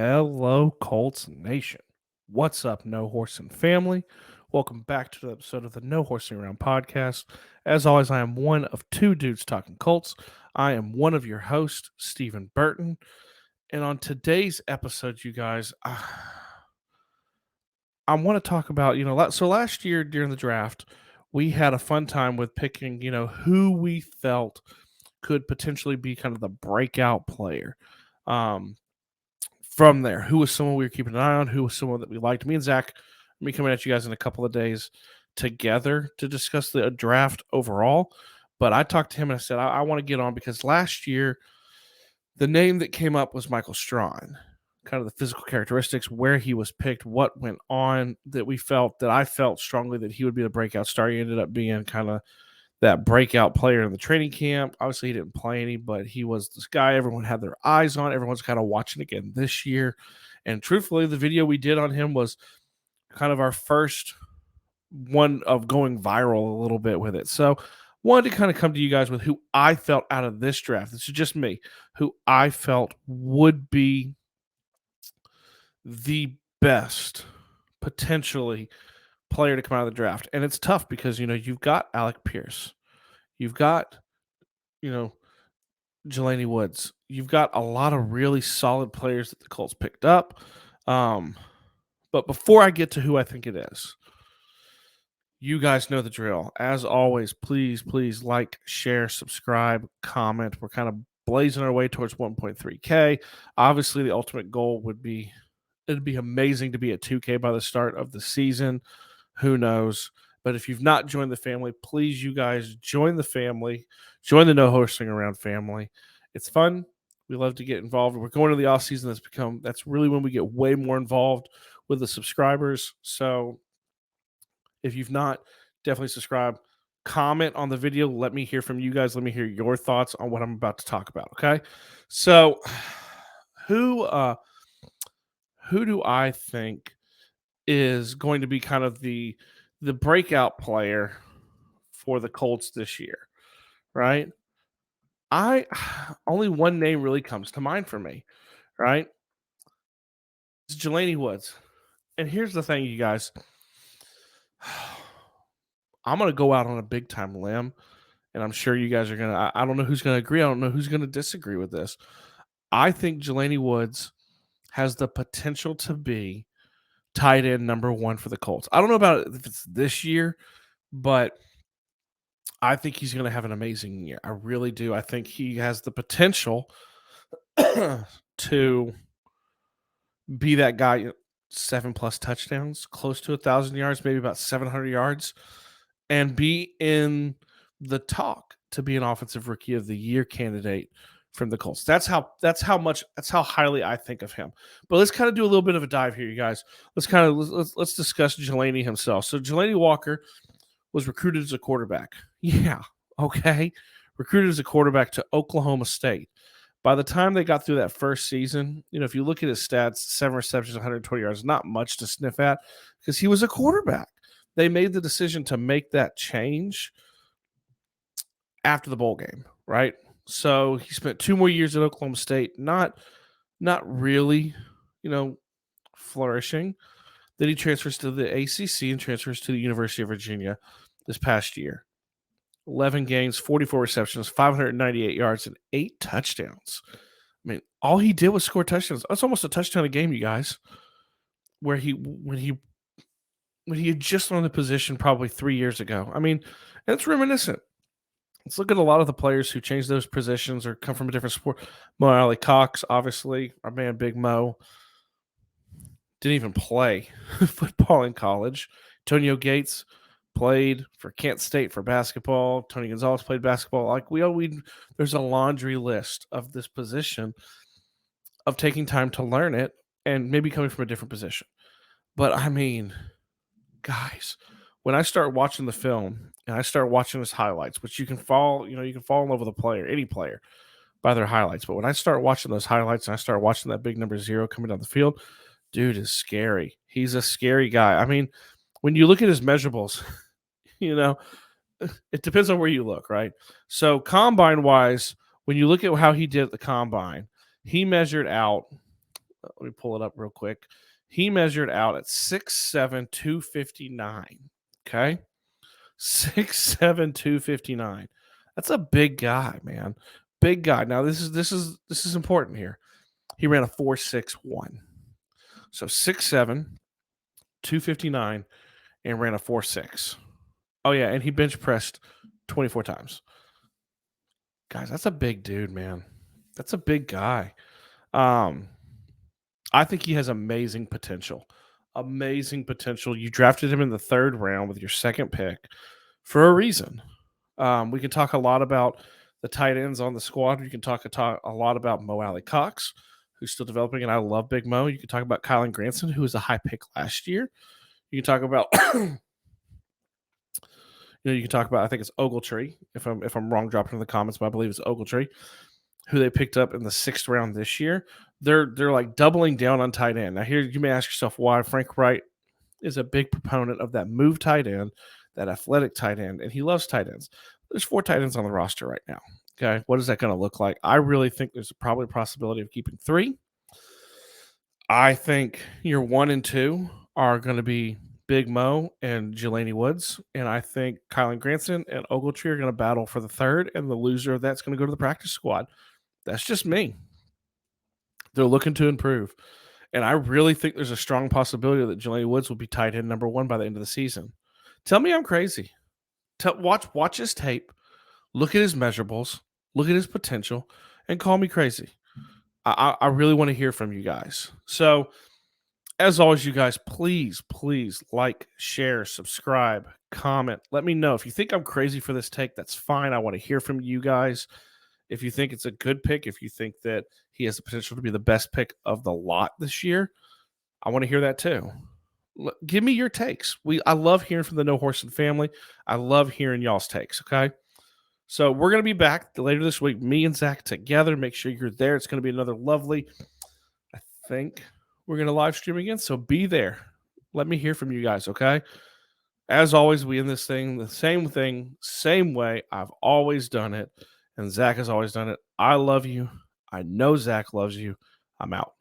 Hello, Colts Nation. What's up, No Horsing family? Welcome back to the episode of the No Horsing Around podcast. As always, I am one of two dudes talking Colts. I am one of your hosts, Stephen Burton. And on today's episode, you guys, I want to talk about, so last year during the draft, we had a fun time with picking, who we felt could potentially be kind of the breakout player. From there, who was someone we were keeping an eye on, who was someone that we liked. Me and Zach, me coming at you guys in a couple of days together to discuss the draft overall. But I talked to him and I said, I want to get on because last year, the name that came up was Michael Strawn, kind of the physical characteristics, where he was picked, what went on that I felt strongly that he would be the breakout star. He ended up being kind of that breakout player in the training camp. Obviously, he didn't play any, but he was this guy everyone had their eyes on. Everyone's kind of watching again this year. And truthfully, the video we did on him was kind of our first one of going viral a little bit with it. So wanted to kind of come to you guys with who I felt out of this draft. This is just me, who I felt would be the best potentially player to come out of the draft. And it's tough because, you've got Alec Pierce. You've got, Jelani Woods. You've got a lot of really solid players that the Colts picked up. But before I get to who I think it is, you guys know the drill. As always, please like, share, subscribe, comment. We're kind of blazing our way towards 1.3K. Obviously, the ultimate goal would be it'd be amazing to be at 2K by the start of the season. Who knows? But if you've not joined the family, please, you guys, join the family. Join the No Horsing Around family. It's fun. We love to get involved. We're going to the off season. That's really when we get way more involved with the subscribers. So if you've not, definitely subscribe. Comment on the video. Let me hear from you guys. Let me hear your thoughts on what I'm about to talk about. Okay. So who do I think is going to be kind of the breakout player for the Colts this year, right? I only one name really comes to mind for me, right? It's Jelani Woods. And here's the thing, you guys. I'm going to go out on a big time limb, and I'm sure you guys are going to. I don't know who's going to agree. I don't know who's going to disagree with this. I think Jelani Woods has the potential to be tight end number one for the Colts. I don't know about if it's this year, but I think he's going to have an amazing year. I really do. I think he has the potential to be that guy, 7+ touchdowns, close to 1,000 yards, maybe about 700 yards, and be in the talk to be an offensive rookie of the year candidate from the Colts. That's how highly I think of him. But let's kind of do a little bit of a dive here, you guys. Let's discuss Jelani himself. So Jelani Walker was recruited as a quarterback. Yeah, okay. Recruited as a quarterback to Oklahoma State. By the time they got through that first season, if you look at his stats, 7 receptions, 120 yards, not much to sniff at because he was a quarterback. They made the decision to make that change after the bowl game, right? So he spent 2 more years at Oklahoma State, not really, flourishing. Then he transfers to the ACC and transfers to the University of Virginia this past year. 11 games, 44 receptions, 598 yards, and 8 touchdowns. I mean, all he did was score touchdowns. That's almost a touchdown a game, you guys. When he had just learned the position probably 3 years ago. I mean, it's reminiscent. Let's look at a lot of the players who changed those positions or come from a different sport. Mo Alley Cox, obviously, our man Big Mo, didn't even play football in college. Antonio Gates played for Kent State for basketball. Tony Gonzalez played basketball. Like there's a laundry list of this position of taking time to learn it and maybe coming from a different position. But I mean, guys, when I start watching the film and I start watching his highlights, which you can fall in love with a player, any player, by their highlights. But when I start watching those highlights and I start watching that big number 0 coming down the field, dude is scary. He's a scary guy. I mean, when you look at his measurables, it depends on where you look, right? So combine-wise, when you look at how he did at the combine, he measured out Let me pull it up real quick. He measured out at 6'7", 259. Okay. 6'7", 259. That's a big guy, man. Big guy. Now this is important here. He ran a 4.61. So 6'7", 259, and ran a 4.6. Oh yeah, and he bench pressed 24 times. Guys, that's a big dude, man. That's a big guy. Um, I think he has amazing potential. Amazing potential. You drafted him in the third round with your second pick for a reason. We can talk a lot about the tight ends on the squad. You can talk a lot about Mo Alley Cox, who's still developing, and I love Big Mo. You can talk about Kylan Granson, who was a high pick last year. You can talk about you can talk about, I think it's Ogletree. If I'm wrong, drop it in the comments, but I believe it's Ogletree, who they picked up in the 6th round this year. They're like doubling down on tight end. Now here you may ask yourself why Frank Wright is a big proponent of that move tight end, that athletic tight end, and he loves tight ends. There's 4 tight ends on the roster right now. Okay, what is that going to look like? I really think there's probably a possibility of keeping 3. I think your 1 and 2 are going to be Big Mo and Jelani Woods, and I think Kylan Granson and Ogletree are going to battle for the 3rd, and the loser of that's going to go to the practice squad. That's just me. They're looking to improve, and I really think there's a strong possibility that Jelani Woods will be tight end number 1 by the end of the season. Tell me I'm crazy. Watch his tape, look at his measurables, look at his potential, and call me crazy. I really want to hear from you guys. So, as always, you guys, please like, share, subscribe, comment. Let me know. If you think I'm crazy for this take, that's fine. I want to hear from you guys. If you think it's a good pick, if you think that he has the potential to be the best pick of the lot this year, I want to hear that too. Give me your takes. I love hearing from the No Horsing family. I love hearing y'all's takes, okay? So we're going to be back later this week, me and Zach together. Make sure you're there. It's going to be another lovely, I think we're going to live stream again, so be there. Let me hear from you guys, okay? As always, we end this thing the same way I've always done it, and Zach has always done it. I love you. I know Zach loves you. I'm out.